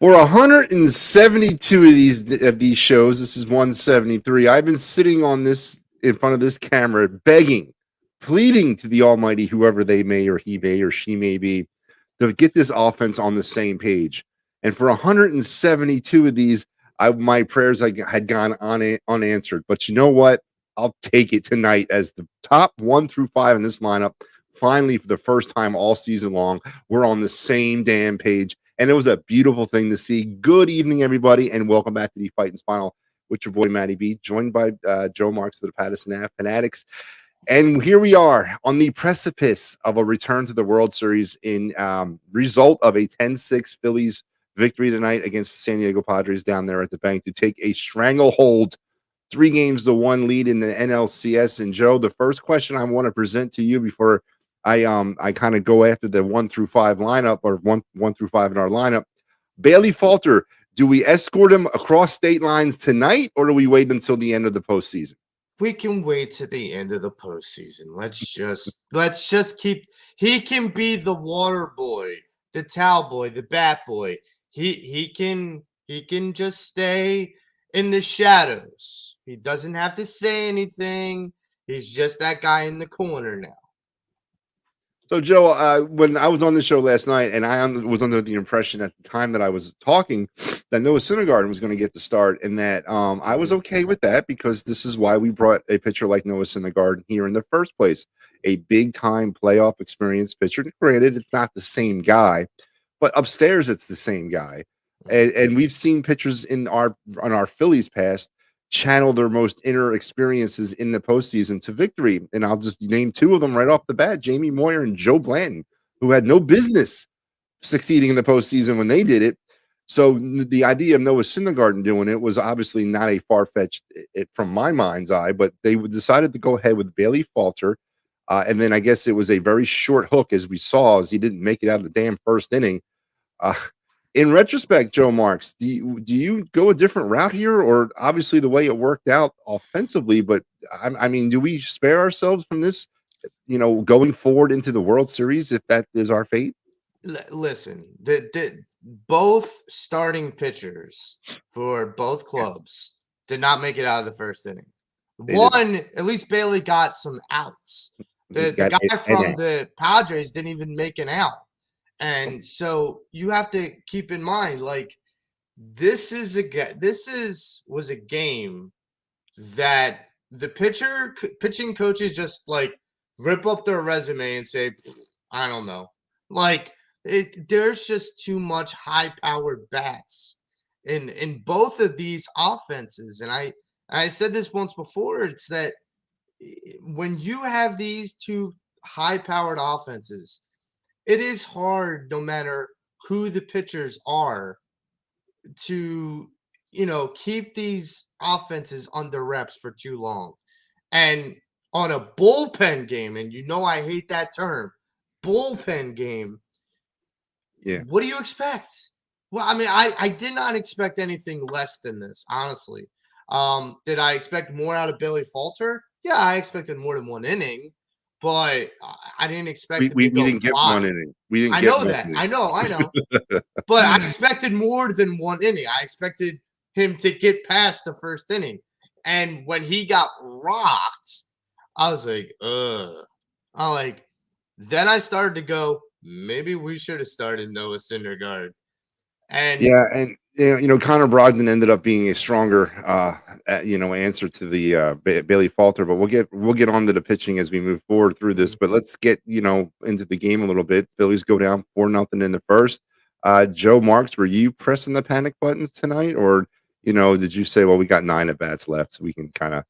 For 172 of these shows, this is 173. I've been sitting on this in front of this camera, begging, pleading to the Almighty, whoever they may or he may or she may be, to get this offense on the same page. And for 172 of these, my prayers had gone unanswered. But you know what? I'll take it tonight as the top 1 through 5 in this lineup. Finally, for the first time all season long, we're on the same damn page. And it was a beautiful thing to see. Good evening, everybody, and welcome back to the Phightins Phinal with your boy, Matty B, joined by Joe Marks of the Padres Fanatics. And here we are on the precipice of a return to the World Series in result of a 10-6 Phillies victory tonight against the San Diego Padres down there at the bank to take a stranglehold 3-1 lead in the NLCS. And Joe, the first question I want to present to you before I kind of go after the 1 through 5 lineup, or one through 5 in our lineup. Bailey Falter, do we escort him across state lines tonight, or do we wait until the end of the postseason? We can wait to the end of the postseason. Let's just keep. He can be the water boy, the towel boy, the bat boy. He can just stay in the shadows. He doesn't have to say anything. He's just that guy in the corner now. So, Joe, when I was on the show last night, and I was under the impression at the time that I was talking that Noah Syndergaard was going to get the start, and that I was okay with that because this is why we brought a pitcher like Noah Syndergaard here in the first place, a big-time playoff experience pitcher. Granted, it's not the same guy, but upstairs it's the same guy, and we've seen pitchers on our Phillies past channel their most inner experiences in the postseason to victory. And I'll just name two of them right off the bat, Jamie Moyer and Joe Blanton, who had no business succeeding in the postseason when they did it. So the idea of Noah Syndergaard doing it was obviously not a far-fetched from my mind's eye, but they decided to go ahead with Bailey Falter. And then I guess it was a very short hook, as we saw, as he didn't make it out of the damn first inning. In retrospect, Joe Marks, do you go a different route here, or obviously the way it worked out offensively? But I mean, do we spare ourselves from this, going forward into the World Series if that is our fate? Listen, both starting pitchers for both clubs did not make it out of the first inning. At least Bailey got some outs. The guy from the Padres didn't even make an out. And so you have to keep in mind, like, this was a game that the pitching coaches just like rip up their resume and say, I don't know. Like, there's just too much high-powered bats in both of these offenses. And I said this once before, it's that when you have these two high-powered offenses, it is hard, no matter who the pitchers are, to, keep these offenses under reps for too long. And on a bullpen game, and I hate that term, bullpen game, yeah. What do you expect? Well, I mean, I did not expect anything less than this, honestly. Did I expect more out of Bailey Falter? Yeah, I expected more than one inning. But I didn't expect we didn't get 1 inning. We didn't. I know that. I know. But I expected more than 1 inning. I expected him to get past the first inning. And when he got rocked, I was like, ugh. Then I started to go, maybe we should have started Noah Syndergaard. And yeah, and Connor Brogdon ended up being a stronger answer to the Bailey Falter, but we'll get on to the pitching as we move forward through this. But let's get into the game a little bit. Phillies go down 4-0 in the first. Joe Marks, were you pressing the panic buttons tonight, or did you say, well, we got 9 at bats left, so we can kind of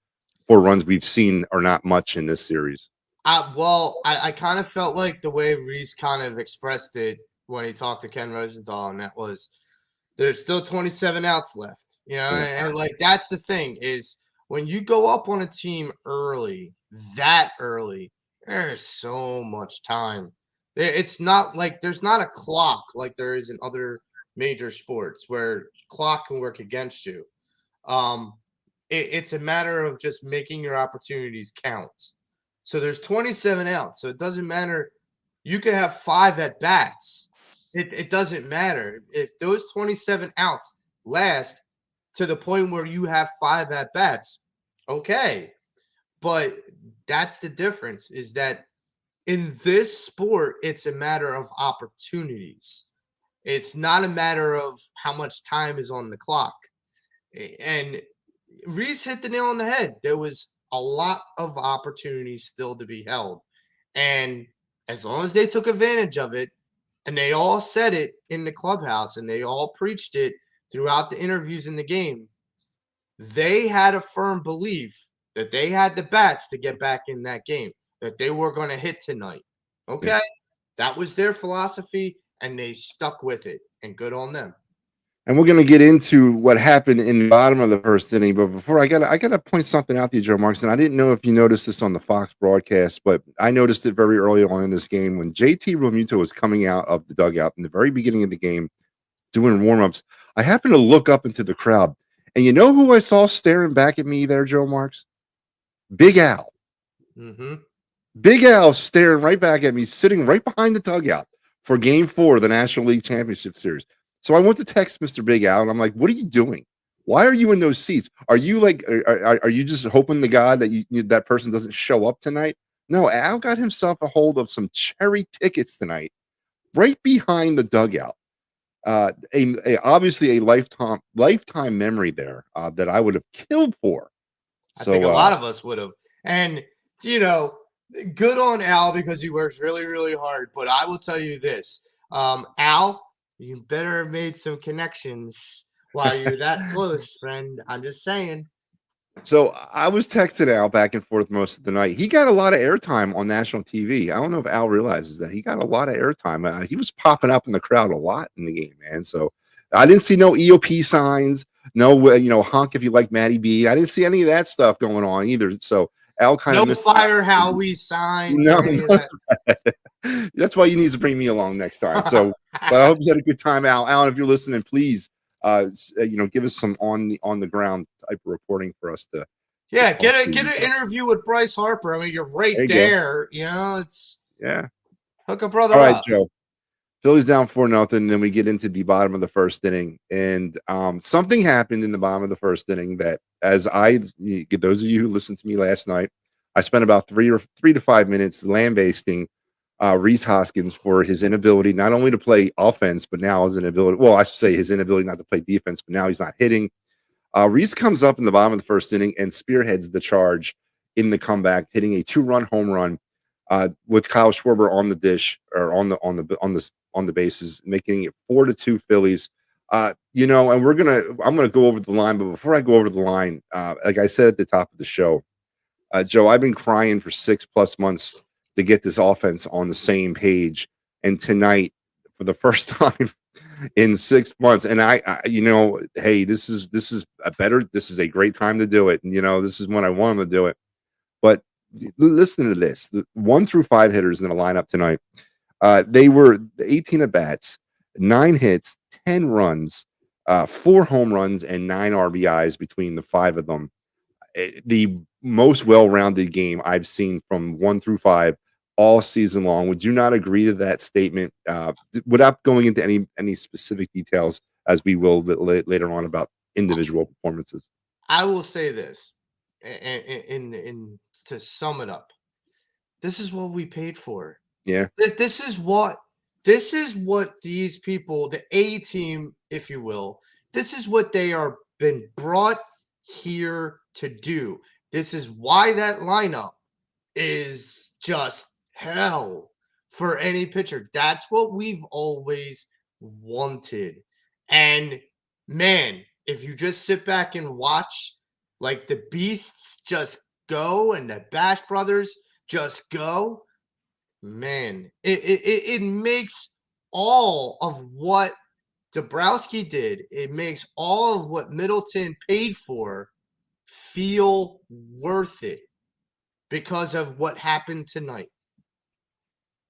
4 runs we've seen are not much in this series? I kind of felt like the way Reese kind of expressed it when he talked to Ken Rosenthal, and that was, there's still 27 outs left, and like, that's the thing, is when you go up on a team that early, there's so much time. It's not like there's not a clock like there is in other major sports where clock can work against you. It's a matter of just making your opportunities count. So there's 27 outs, so it doesn't matter. You could have 5 at bats. It doesn't matter. If those 27 outs last to the point where you have 5 at bats, okay. But that's the difference, is that in this sport, it's a matter of opportunities. It's not a matter of how much time is on the clock. And Reese hit the nail on the head. There was a lot of opportunities still to be held. And as long as they took advantage of it, and they all said it in the clubhouse and they all preached it throughout the interviews in the game, they had a firm belief that they had the bats to get back in that game, that they were going to hit tonight. Okay. Yeah. That was their philosophy, and they stuck with it, and good on them. And we're going to get into what happened in the bottom of the first inning. But before I gotta point something out to you, Joe Marks. And I didn't know if you noticed this on the Fox broadcast, but I noticed it very early on in this game when JT Realmuto was coming out of the dugout in the very beginning of the game, doing warm-ups. I happened to look up into the crowd, and you know who I saw staring back at me there, Joe Marks? Big Al. Mm-hmm. Big Al staring right back at me, sitting right behind the dugout for Game 4 of the National League Championship Series. So I went to text Mr. Big Al, and I'm like, "What are you doing? Why are you in those seats? Are you like, are you just hoping to God that that person doesn't show up tonight?" No, Al got himself a hold of some cherry tickets tonight, right behind the dugout. Obviously a lifetime memory there that I would have killed for. I So think a lot of us would have. And, good on Al because he works really, really hard. But I will tell you this, Al, you better have made some connections while you're that close, friend. I'm just saying. So I was texting Al back and forth most of the night. He got a lot of airtime on national TV. I don't know if Al realizes that he got a lot of airtime. He was popping up in the crowd a lot in the game, man. So I didn't see no EOP signs, no honk if you like Matty B. I didn't see any of that stuff going on either. So Al kind of No missed fire Howie signs no, or any of that. That's why you need to bring me along next time. So, but I hope you had a good time, Al. Alan, if you're listening, please, give us some on the ground type of reporting for us to. Yeah, get an interview with Bryce Harper. I mean, you're right there. It's hook a brother all right, up. Joe. Phillies down 4-0. Then we get into the bottom of the first inning, and something happened in the bottom of the first inning that, those of you who listened to me last night, I spent about 3 to 5 minutes lambasting Rhys Hoskins for his inability not only to play offense, but now his inability. Well, I should say his inability not to play defense, but now he's not hitting. Rhys comes up in the bottom of the first inning and spearheads the charge in the comeback, hitting a 2-run home run with Kyle Schwarber on the dish or on the bases, making it 4-2 Phillies. And I'm gonna go over the line, but before I go over the line, like I said at the top of the show, Joe, I've been crying for 6+ months to get this offense on the same page, and tonight, for the first time in 6 months, and hey, this is a great time to do it, and this is when I want them to do it. But listen to this: the 1 through 5 hitters in the lineup tonight. They were 18 at bats, 9 hits, 10 runs, 4 home runs, and 9 RBIs between the 5 of them. The most well-rounded game I've seen from 1 through 5 all season long. Would you not agree to that statement? Without going into any specific details, as we will later on about individual performances. I will say this, and to sum it up, this is what we paid for. Yeah. This is what these people, the A team, if you will, this is what they are been brought here to do. This is why that lineup is just hell for any pitcher. That's what we've always wanted. And man, if you just sit back and watch like the beasts just go and the Bash brothers just go, man, it makes all of what Dabrowski did, it makes all of what Middleton paid for feel worth it because of what happened tonight.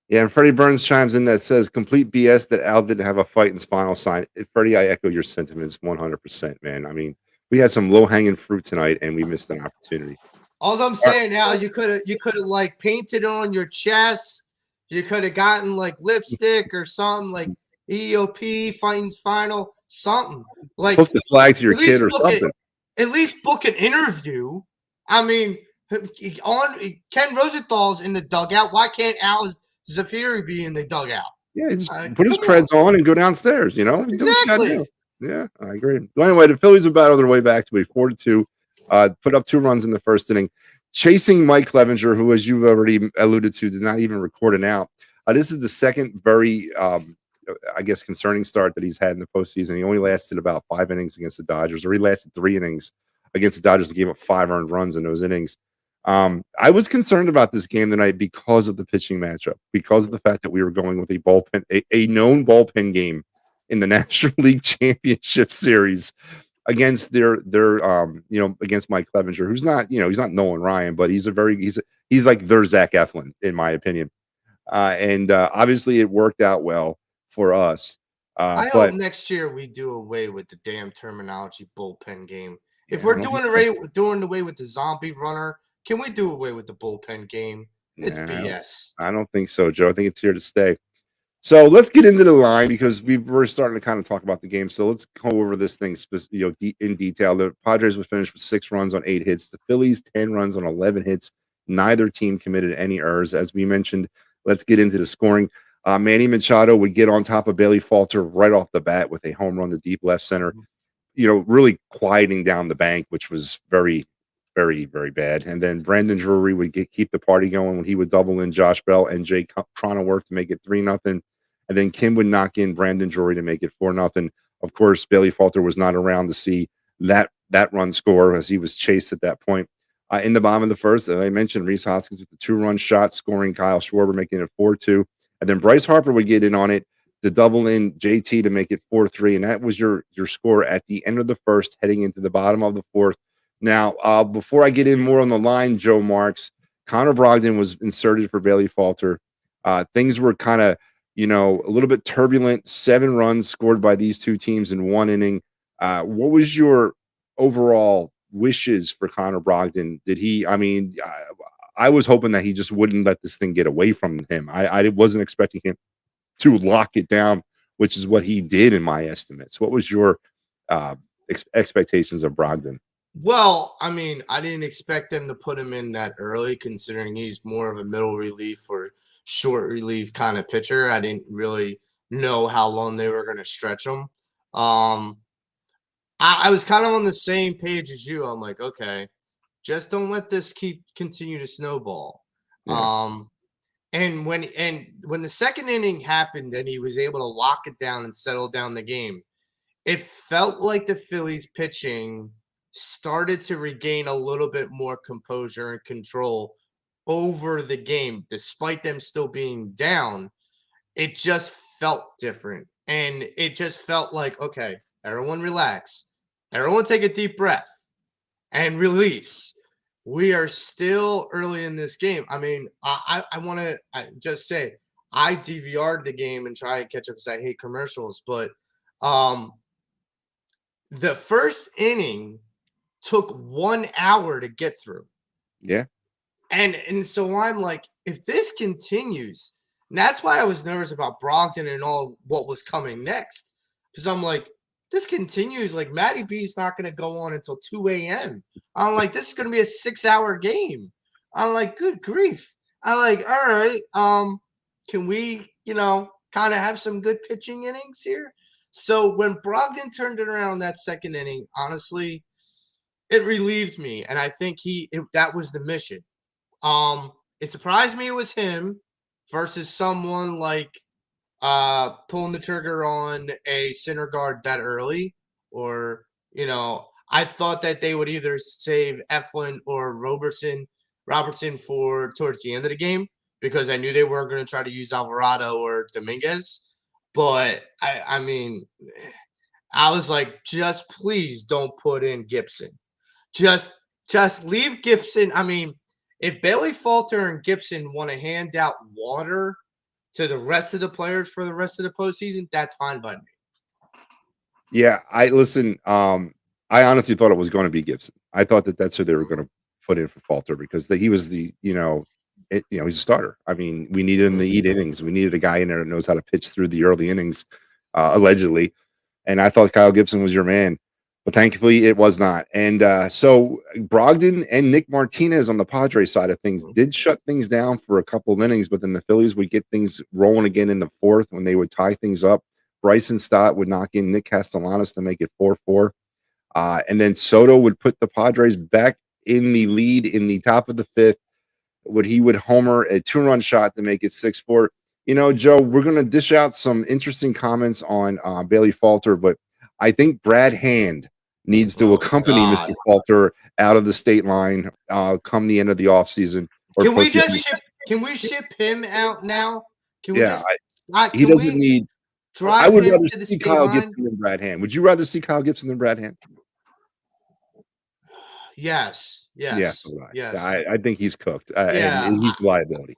Yeah, and Freddie Burns chimes in that says complete BS that Al didn't have a Phightins final sign. Freddie, I echo your sentiments 100%, man. I mean, we had some low-hanging fruit tonight, and we missed an opportunity. All I'm saying now, you could have like painted on your chest. You could have gotten like lipstick or something. Like EOP, Phightins Phinal, something. Like Hook the flag to your at least kid or book it. something. At least book an interview. I mean, on Ken Rosenthal's in the dugout. Why can't Al Zafiri be in the dugout? Yeah, just put his Come on. creds on and go downstairs. You know, do what you got to Exactly. do. Yeah, I agree. Well, anyway, the Phillies are battled their way back to a 4-2. Put up 2 runs in the first inning, chasing Mike Clevenger, who, as you've already alluded to, did not even record an out. This is the second very, I guess, concerning start that he's had in the postseason. He only lasted about 5 innings against the Dodgers, or he lasted 3 innings against the Dodgers and gave up 5 earned runs in those innings. I was concerned about this game tonight because of the pitching matchup, because of the fact that we were going with a bullpen, a known bullpen game in the National League Championship Series against against Mike Clevenger, who's not, he's not Nolan Ryan, but he's like their Zach Eflin, in my opinion. And obviously it worked out well for us. I But hope next year we do away with the damn terminology bullpen game. If yeah, I we're don't think doing away with the zombie runner, can we do away with the bullpen game? It's BS. I don't think so, Joe. I think it's here to stay. So let's get into the line because we're starting to kind of talk about the game. So let's go over this thing in detail. The Padres would finish with 6 runs on 8 hits. The Phillies 10 runs on 11 hits. Neither team committed any errors. As we mentioned, let's get into the scoring. Manny Machado would get on top of Bailey Falter right off the bat with a home run to deep left center. Really quieting down the bank, which was very, very, very bad. And then Brandon Drury would keep the party going when he would double in Josh Bell and Jay Cronenworth to make it 3-0. And then Kim would knock in Brandon Drury to make it 4-0. Of course, Bailey Falter was not around to see that run score as he was chased at that point. In the bottom of the first, I mentioned Rhys Hoskins with the 2-run shot, scoring Kyle Schwarber, making it 4-2. And then Bryce Harper would get in on it to double in JT to make it 4-3. And that was your score at the end of the first, heading into the bottom of the fourth. Now, before I get in more on the line, Joe Marks, Connor Brogdon was inserted for Bailey Falter. Things were kind of, a little bit turbulent. 7 runs scored by these two teams in 1 inning. What was your overall wishes for Connor Brogdon? I was hoping that he just wouldn't let this thing get away from him. I wasn't expecting him to lock it down, which is what he did in my estimates. What was your expectations of Brogdon? Well, I mean, I didn't expect them to put him in that early, considering he's more of a middle relief or short relief kind of pitcher. I didn't really know how long they were going to stretch him. I was kind of on the same page as you. I'm like, okay, just don't let this continue to snowball. Yeah. And when the second inning happened and he was able to lock it down and settle down the game, it felt like the Phillies pitching started to regain a little bit more composure and control over the game, despite them still being down. It just felt different. And it just felt like, okay, everyone relax. Everyone take a deep breath and release. We are still early in this game. I mean, I want to just say I DVR'd the game and try and catch up because I hate commercials. But the first inning took 1 hour to get through. Yeah. And so I'm like, if this continues, and that's why I was nervous about Brogdon and all what was coming next. Because I'm like, this continues, like Matty B's not going to go on until 2 a.m. I'm like, this is going to be a 6-hour game. I'm like, good grief. I'm like, all right, can we, kind of have some good pitching innings here? So when Brogdon turned it around that second inning, honestly, it relieved me, and I think that was the mission. It surprised me it was him versus someone like pulling the trigger on a center guard that early, or I thought that they would either save Eflin or Robertson for towards the end of the game because I knew they weren't going to try to use Alvarado or Dominguez. But I mean, I was like, just please don't put in Gibson. Just leave Gibson. I mean, if Bailey Falter and Gibson want to hand out water to the rest of the players for the rest of the postseason, that's fine by me. Yeah, I listen. I honestly thought it was going to be Gibson. I thought that's who they were going to put in for Falter because he was the he's a starter. I mean, we needed him to eat innings. We needed a guy in there that knows how to pitch through the early innings. allegedly. And I thought Kyle Gibson was your man, but thankfully it was not. And so Brogdon and Nick Martinez on the Padres side of things did shut things down for a couple of innings, but then the Phillies would get things rolling again in the fourth when they would tie things up. Bryson Stott would knock in Nick Castellanos to make it 4-4. And then Soto would put the Padres back in the lead in the top of the fifth. He would homer a 2-run shot to make it 6-4. Joe, we're going to dish out some interesting comments on Bailey Falter, but I think Brad Hand needs to accompany Mr. Falter out of the state line come the end of the offseason. Can we just ship him out now? Can we he doesn't need. Drive I would him rather to the see state Kyle line? Gibson than Brad Hand. Would you rather see Kyle Gibson than Brad Hand? Yes. Yes. I think he's cooked. Yeah. And he's a liability.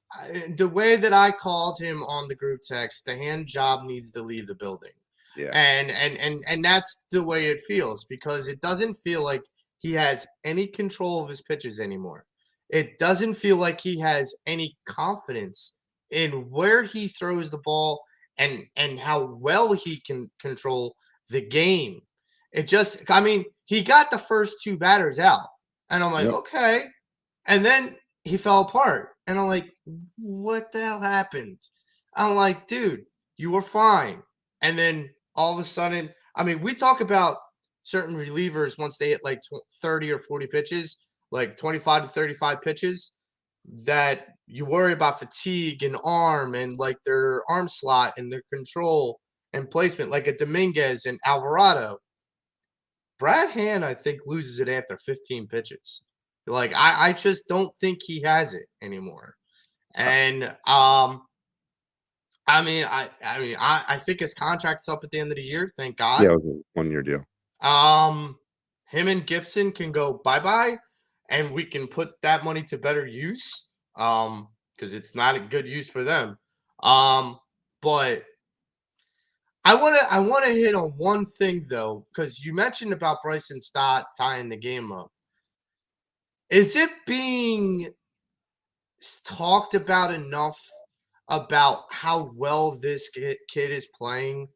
The way that I called him on the group text, the hand job needs to leave the building. Yeah. And that's the way it feels, because it doesn't feel like he has any control of his pitches anymore. It doesn't feel like he has any confidence in where he throws the ball and how well he can control the game. He got the first two batters out, and I'm like, okay. And then he fell apart, and I'm like, what the hell happened? I'm like, dude, you were fine. And then all of a sudden, we talk about certain relievers once they hit like 30 or 40 pitches, like 25 to 35 pitches, that you worry about fatigue and arm and like their arm slot and their control and placement, like a Dominguez and Alvarado. Brad Hand, I think, loses it after 15 pitches. Like, I just don't think he has it anymore. And I think his contract's up at the end of the year. Thank God. Yeah, it was a 1-year deal. Him and Gibson can go bye-bye, and we can put that money to better use. Because it's not a good use for them. But I want to hit on one thing though, because you mentioned about Bryson Stott tying the game up. Is it being talked about enough about how well this kid is playing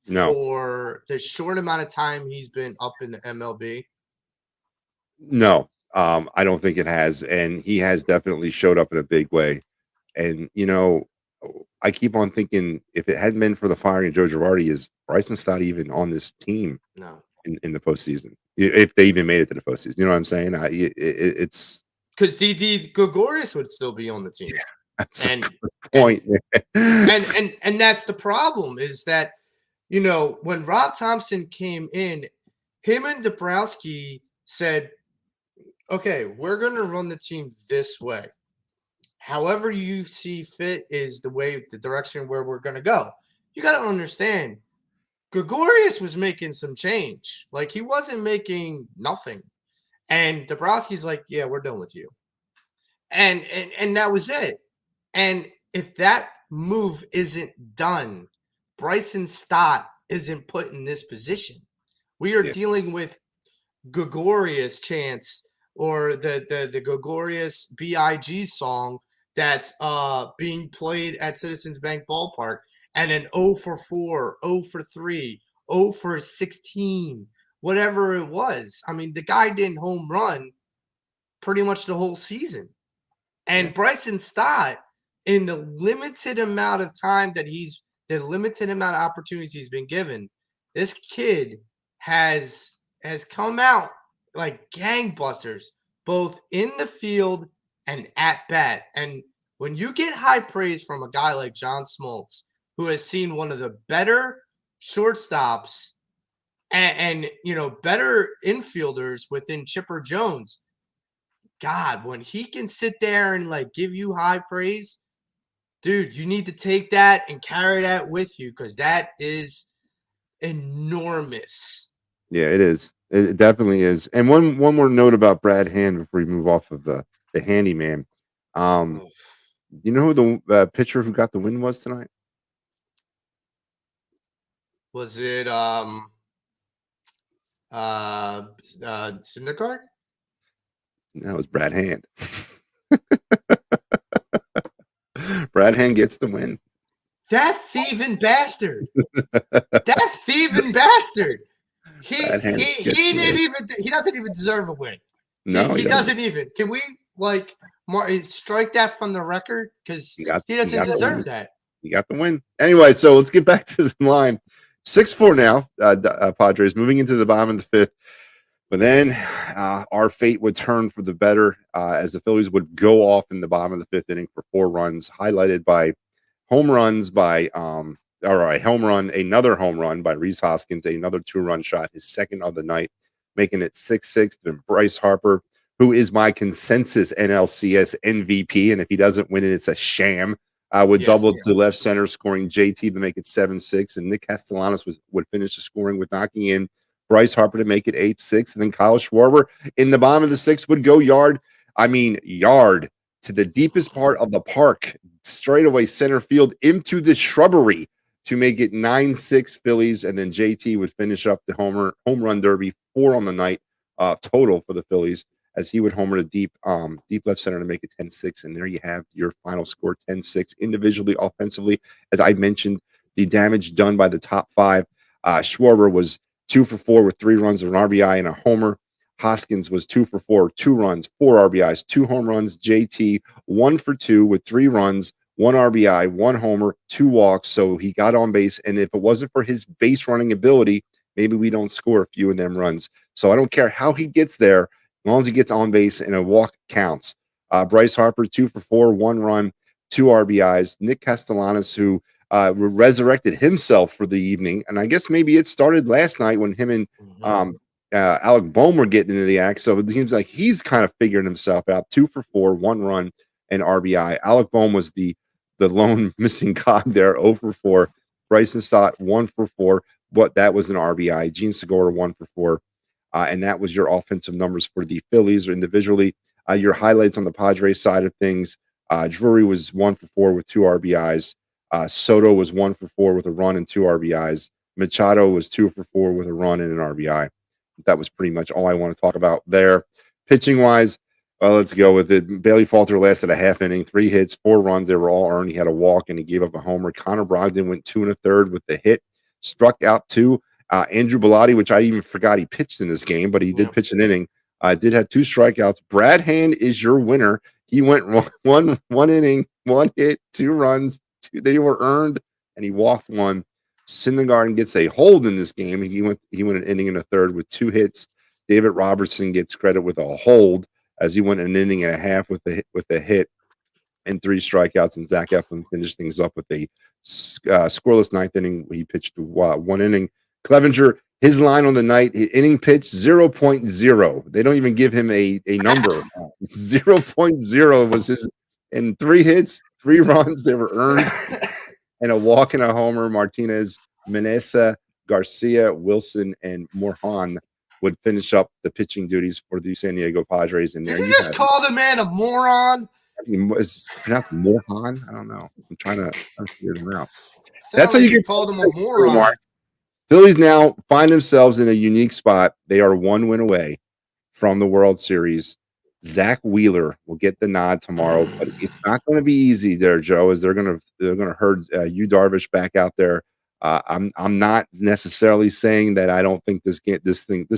for the short amount of time he's been up in the MLB? No, I don't think it has, and he has definitely showed up in a big way. And I keep on thinking, if it hadn't been for the firing of Joe Girardi, is Bryson Stott even on this team? No. In the postseason, if they even made it to the postseason, you know what I'm saying? It's because Didi Gregorius would still be on the team. That's a good point. And that's the problem, is that when Rob Thompson came in, him and Dabrowski said, okay, we're going to run the team this way. However you see fit is the direction where we're going to go. You got to understand, Gregorius was making some change. Like, he wasn't making nothing. And Dabrowski's like, yeah, we're done with you. And that was it. And if that move isn't done, Bryson Stott isn't put in this position. We are dealing with Gregorius chants, or the Gregorius BIG song that's being played at Citizens Bank Ballpark, and an 0 for 4, 0 for 3, 0 for 16, whatever it was. The guy didn't home run pretty much the whole season. And Bryson Stott, in the limited amount of time that the limited amount of opportunities he's been given, this kid has come out like gangbusters, both in the field and at bat. And when you get high praise from a guy like John Smoltz, who has seen one of the better shortstops and better infielders within Chipper Jones, God, when he can sit there and like give you high praise, dude, you need to take that and carry that with you, because that is enormous. Yeah, it is. It definitely is. And one more note about Brad Hand before we move off of the handyman. You know who the pitcher who got the win was tonight? Was it Syndergaard? No, it was Brad Hand. Brad Hand gets the win. That thieving bastard. That thieving bastard. He Bad hands he get he didn't smeared. even he doesn't even deserve a win. No, He doesn't even. Can we like strike that from the record? Because he He doesn't got the deserve win. that. He got the win. Anyway, so let's get back to the line. 6-4 now. Padres moving into the bottom of the fifth. But then our fate would turn for the better as the Phillies would go off in the bottom of the fifth inning for 4 runs, highlighted by home runs by another home run by Rhys Hoskins, another 2-run shot, his second of the night, making it 6-6. Then Bryce Harper, who is my consensus NLCS MVP, and if he doesn't win it, it's a sham. Would double to left center, scoring JT to make it 7-6, and Nick Castellanos would finish the scoring with knocking in Bryce Harper to make it 8-6, and then Kyle Schwarber in the bottom of the sixth would go yard to the deepest part of the park, straightaway center field into the shrubbery to make it 9-6 Phillies, and then JT would finish up the home run derby, 4 on the night total for the Phillies, as he would homer to deep left center to make it 10-6, and there you have your final score, 10-6 individually, offensively. As I mentioned, the damage done by the top 5. Schwarber was 2 for 4 with 3 runs, an RBI, and a homer. Hoskins was 2 for 4, 2 runs, 4 RBIs, 2 home runs. JT 1 for 2 with 3 runs, 1 RBI, 1 homer, 2 walks. So he got on base, and if it wasn't for his base running ability, maybe we don't score a few of them runs. So I don't care how he gets there, as long as he gets on base and a walk counts. Bryce Harper 2 for 4, 1 run, 2 RBIs. Nick Castellanos, who resurrected himself for the evening, and I guess maybe it started last night when him and Alec Bohm were getting into the act. So it seems like he's kind of figuring himself out. 2 for 4, 1 run, and RBI. Alec Bohm was the lone missing cog there. 0 for 4. Bryson Stott 1 for 4, but that was an RBI. Gene Segura 1 for 4, and that was your offensive numbers for the Phillies or individually. Your highlights on the Padres side of things: Drury was 1 for 4 with 2 RBIs. Soto was 1 for 4 with a run and 2 RBIs. Machado was 2 for 4 with a run and an RBI. That was pretty much all I want to talk about there. Pitching wise, let's go with it. Bailey Falter lasted a half inning, 3 hits, 4 runs. They were all earned. He had a walk and he gave up a homer. Connor Brogdon went 2 1/3 with the hit, struck out 2. Andrew Bellotti, which I even forgot he pitched in this game, but he did pitch an inning. Did have 2 strikeouts. Brad Hand is your winner. He went one inning, 1 hit, 2 runs. They were earned, and he walked 1. Syndergaard gets a hold in this game. He went an inning and a third with 2 hits. David Robertson gets credit with a hold, as he went an inning and a half with a hit and 3 strikeouts. And Zach Eflin finished things up with a scoreless 9th inning. He pitched 1 inning. Clevenger, his line on the night, inning pitch 0.0. They don't even give him a number. 0.0 was his, and 3 hits, 3 runs. They were earned, and a walk and a homer. Martinez, Menesa, Garcia, Wilson, and Morejon would finish up the pitching duties for the San Diego Padres. And there Did you just call the man a moron? Is it pronounced Morejon? I don't know. I'm trying to figure them out. That's how you called him a moron. Phillies now find themselves in a unique spot. They are 1 win away from the World Series. Zach Wheeler will get the nod tomorrow, but it's not going to be easy there, Joe, as they're going to herd Yu Darvish back out there. I'm not necessarily saying that I don't think this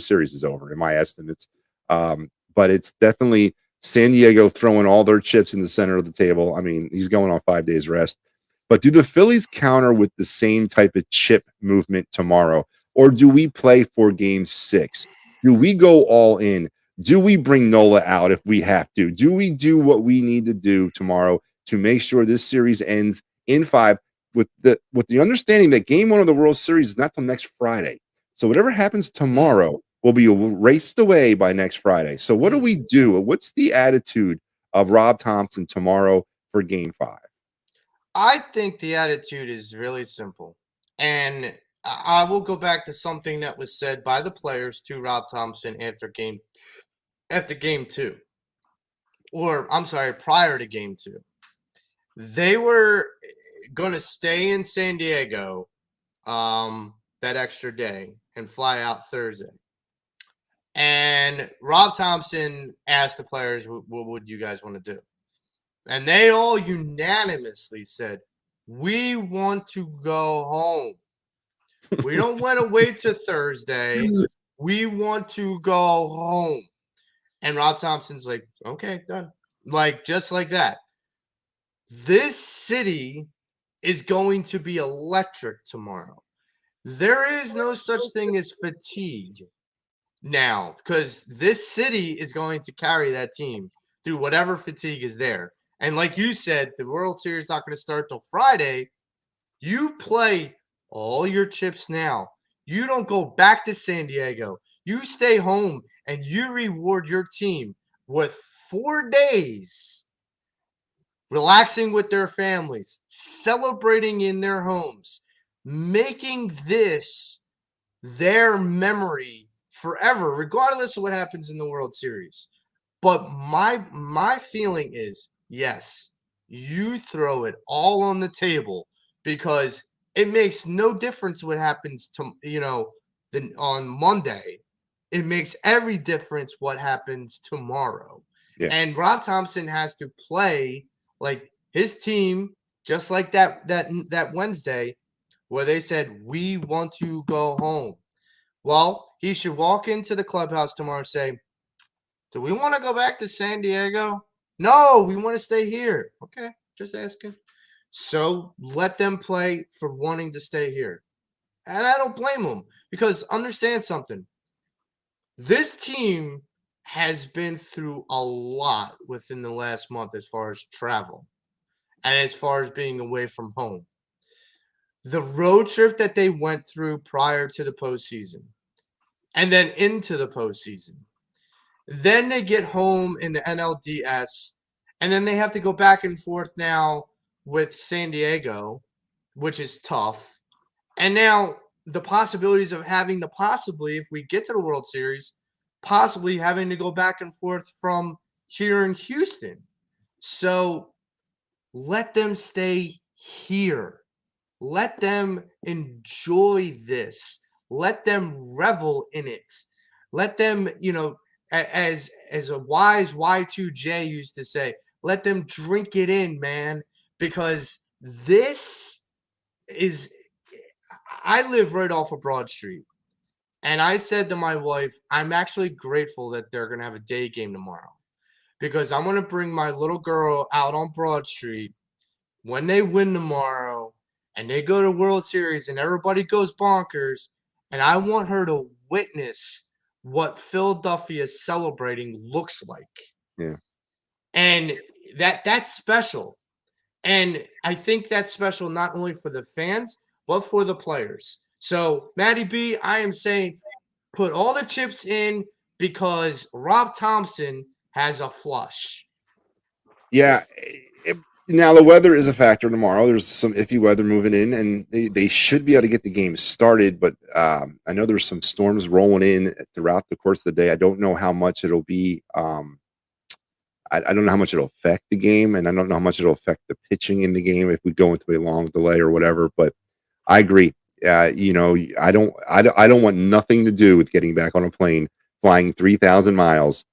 series is over in my estimates, but it's definitely San Diego throwing all their chips in the center of the table. I mean, he's going on 5 days rest. But do the Phillies counter with the same type of chip movement tomorrow, or do we play for Game 6? Do we go all in? Do we bring Nola out if we have to? Do we do what we need to do tomorrow to make sure this series ends in 5 with the understanding that Game 1 of the World Series is not till next Friday? So whatever happens tomorrow will be raced away by next Friday. So what do we do? What's the attitude of Rob Thompson tomorrow for Game 5? I think the attitude is really simple. And I will go back to something that was said by the players to Rob Thompson after game 2. Or I'm sorry, prior to game 2. They were going to stay in San Diego that extra day and fly out Thursday. And Rob Thompson asked the players, what would you guys want to do? And they all unanimously said, We want to go home. We don't want to wait till Thursday. We want to go home. And Rob Thompson's like, okay, done. Like, just like that. This city is going to be electric tomorrow. There is no such thing as fatigue now because this city is going to carry that team through whatever fatigue is there. And like you said, the World Series is not going to start till Friday. You play all your chips now. You don't go back to San Diego. You stay home and you reward your team with 4 days relaxing with their families, celebrating in their homes, making this their memory forever, regardless of what happens in the World Series. But my feeling is, yes, you throw it all on the table because it makes no difference what happens to on Monday. It makes every difference what happens tomorrow. Yeah. And Rob Thompson has to play like his team, just like that Wednesday, where they said we want to go home. Well, he should walk into the clubhouse tomorrow and say, do we want to go back to San Diego? No, we want to stay here. Okay, just asking. So let them play for wanting to stay here. And I don't blame them because understand something. This team has been through a lot within the last month as far as travel and as far as being away from home. The road trip that they went through prior to the postseason and then into the postseason. Then they get home in the NLDS, and then they have to go back and forth now with San Diego, which is tough. And now the possibilities of having to possibly, if we get to the World Series, possibly having to go back and forth from here in Houston. So let them stay here. Let them enjoy this. Let them revel in it. Let them, as a wise Y2J used to say, let them drink it in, man, because this is I live right off of Broad Street. And I said to my wife, I'm actually grateful that they're going to have a day game tomorrow because I'm going to bring my little girl out on Broad Street when they win tomorrow and they go to World Series and everybody goes bonkers. And I want her to witness what Philadelphia celebrating looks like. Yeah. And that's special. And I think that's special not only for the fans, but for the players. So, Matty B, I am saying put all the chips in because Rob Thompson has a flush. Yeah. Now the weather is a factor tomorrow. There's some iffy weather moving in, and they should be able to get the game started. But I know there's some storms rolling in throughout the course of the day. I don't know how much it'll be. I don't know how much it'll affect the game, and I don't know how much it'll affect the pitching in the game if we go into a long delay or whatever. But I agree. I don't want nothing to do with getting back on a plane, flying 3,000 miles.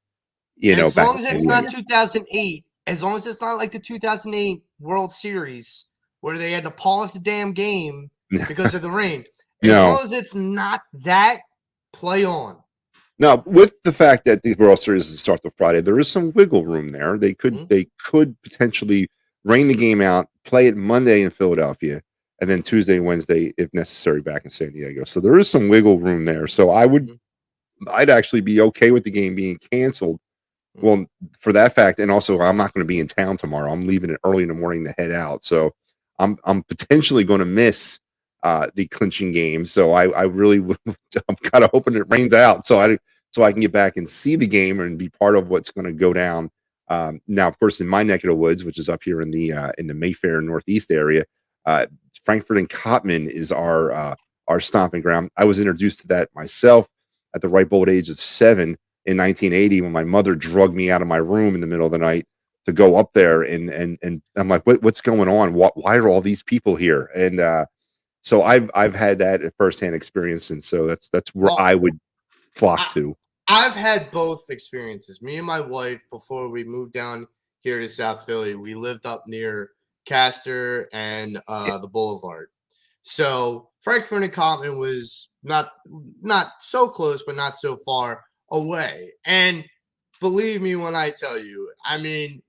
As Back long to as San it's Diego. not 2008, as long as it's not like the 2008 World Series where they had to pause the damn game because of the rain. As No. long as it's not that, play on. Now, with the fact that the World Series starts on Friday, there is some wiggle room there. They could potentially rain the game out, play it Monday in Philadelphia, and then Tuesday and Wednesday, if necessary, back in San Diego. So there is some wiggle room there. So I'd actually be okay with the game being canceled. Well, for that fact, and also I'm not going to be in town tomorrow. I'm leaving it early in the morning to head out. So I'm potentially going to miss the clinching game. So I really I'm kind of hoping it rains out so I can get back and see the game and be part of what's going to go down. Now, of course, in my neck of the woods, which is up here in the Mayfair Northeast area, Frankfurt and Cottman is our stomping ground. I was introduced to that myself at the ripe old age of 7 in 1980 when my mother drugged me out of my room in the middle of the night to go up there and I'm like, what's going on? Why are all these people here? And so I've had that firsthand experience, and so that's where I would flock to. I've had both experiences. Me and my wife, before we moved down here to South Philly, we lived up near Castor, and the Boulevard. So Frankfurt and Compton was not so close, but not so far away. And believe me when I tell you, I mean,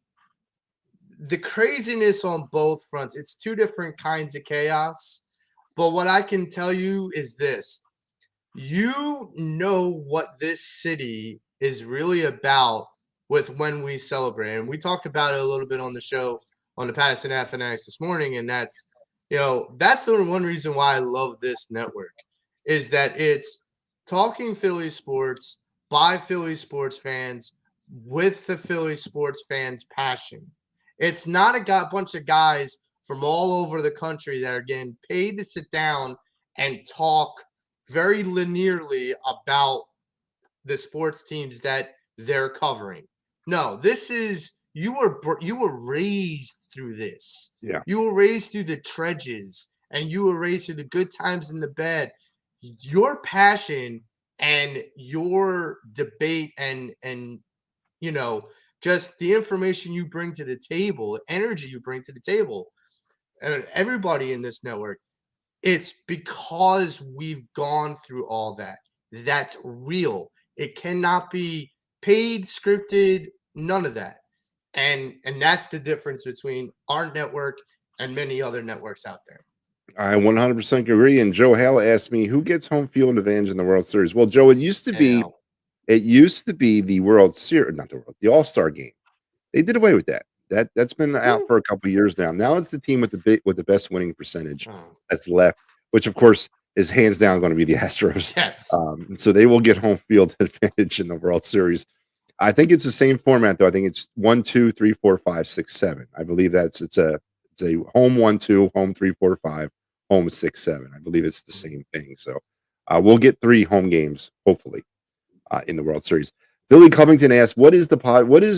the craziness on both fronts, it's two different kinds of chaos. But what I can tell you is this. You know what this city is really about with when we celebrate. And we talked about it a little bit on the show on the Padres NLCS this morning. And that's, that's the one reason why I love this network is that it's talking Philly sports by Philly sports fans with the Philly sports fans' passion. It's not a bunch of guys from all over the country that are getting paid to sit down and talk very linearly about the sports teams that they're covering. No, this is you were raised through this. Yeah. You were raised through the trenches and you were raised through the good times and the bad. Your passion and your debate and just the information you bring to the table, energy you bring to the table, and everybody in this network, it's because we've gone through all that. That's real. It cannot be paid, scripted, none of that. And that's the difference between our network and many other networks out there. I 100% agree. And Joe Hale asked me who gets home field advantage in the World Series. Well, Joe, it used to be the World Series, not the All-Star game. They did away with that. That's been out for a couple of years now. Now it's the team with the best winning percentage that's left, which of course is hands down going to be the Astros. Yes. So they will get home field advantage in the World Series. I think it's the same format though. I think it's 1, 2, 3, 4, 5, 6, 7. I believe it's a home 1, 2, home 3, 4, 5, home 6, 7. I believe it's the same thing. So we'll get 3 home games hopefully in the World Series. Billy Covington asked, what is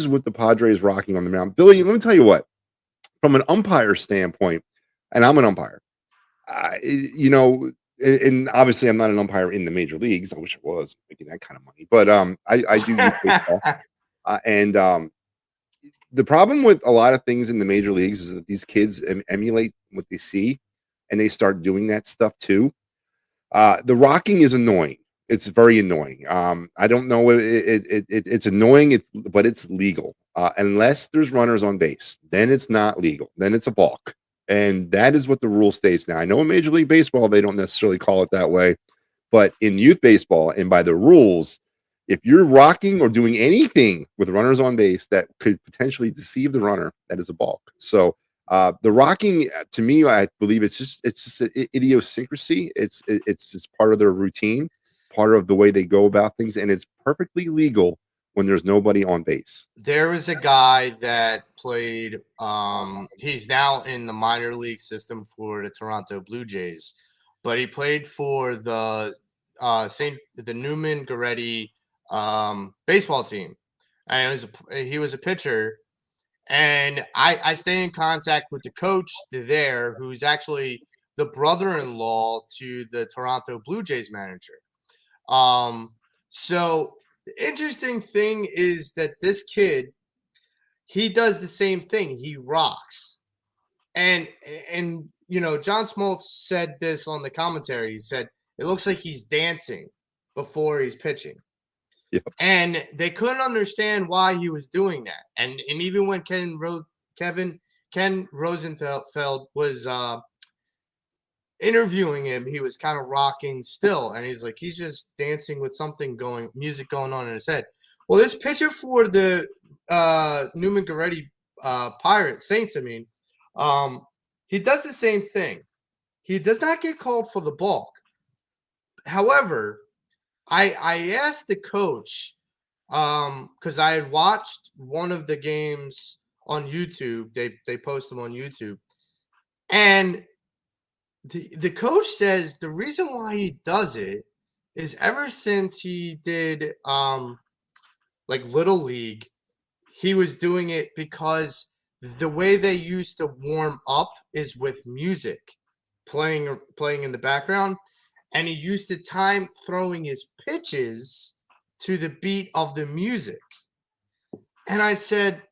with the Padres rocking on the mound? Billy, let me tell you what, from an umpire standpoint, and I'm an umpire, and obviously I'm not an umpire in the major leagues. I wish I was making that kind of money, but I do use baseball. And the problem with a lot of things in the major leagues is that these kids emulate what they see and they start doing that stuff too. The rocking is annoying. It's very annoying. I don't know. It's annoying. But it's legal unless there's runners on base. Then it's not legal. Then it's a balk, and that is what the rule states now. I know in Major League Baseball they don't necessarily call it that way, but in youth baseball and by the rules, if you're rocking or doing anything with runners on base that could potentially deceive the runner, that is a balk. So the rocking, to me, I believe it's just an idiosyncrasy. It's just part of their routine, part of the way they go about things, and it's perfectly legal when there's nobody on base. There was a guy that played. He's now in the minor league system for the Toronto Blue Jays, but he played for the Newman Goretti baseball team, and he was a pitcher. And I stay in contact with the coach there, who's actually the brother-in-law to the Toronto Blue Jays manager. So the interesting thing is that this kid, he does the same thing. He rocks. And John Smoltz said this on the commentary. He said, it looks like he's dancing before he's pitching. Yep. And they couldn't understand why he was doing that. And even when Ken Rosenfeld was interviewing him, he was kind of rocking still. And he's like, he's just dancing with music going on in his head. Well, this pitcher for the Newman Goretti Saints, he does the same thing. He does not get called for the balk. However, I asked the coach because I had watched one of the games on YouTube. They post them on YouTube, and the coach says the reason why he does it is ever since he did like Little League, he was doing it because the way they used to warm up is with music playing in the background. And he used to time throwing his pitches to the beat of the music. And I said,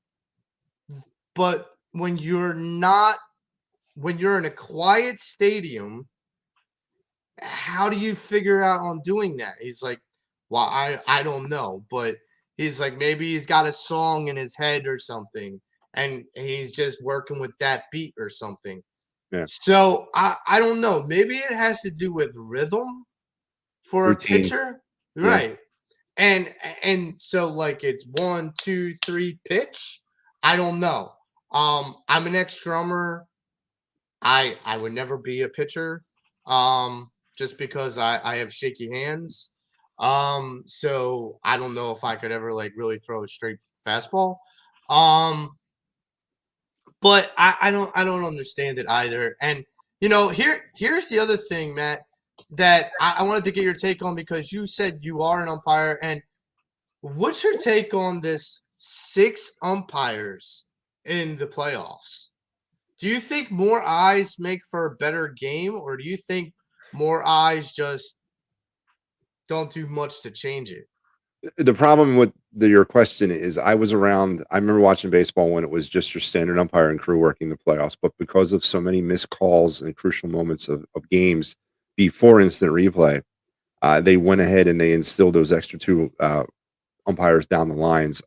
but when you're not when you're in a quiet stadium, how do you figure out on doing that? He's like, well, I don't know, but he's like, maybe he's got a song in his head or something, and he's just working with that beat or something. Yeah. So I don't know. Maybe it has to do with rhythm for a Routine. pitcher, Yeah. right? And so like it's 1, 2, 3 pitch. I don't know. I'm an ex drummer. I would never be a pitcher, just because I have shaky hands. So I don't know if I could ever like really throw a straight fastball. Um, but I don't understand it either. And here's the other thing, Matt, that I wanted to get your take on, because you said you are an umpire. And what's your take on this 6 umpires in the playoffs? Do you think more eyes make for a better game, or do you think more eyes just don't do much to change it? The problem with your question is I was around. I remember watching baseball when it was just your standard umpire and crew working the playoffs, but because of so many missed calls and crucial moments of games before instant replay, they went ahead and they instilled those extra two umpires down the lines.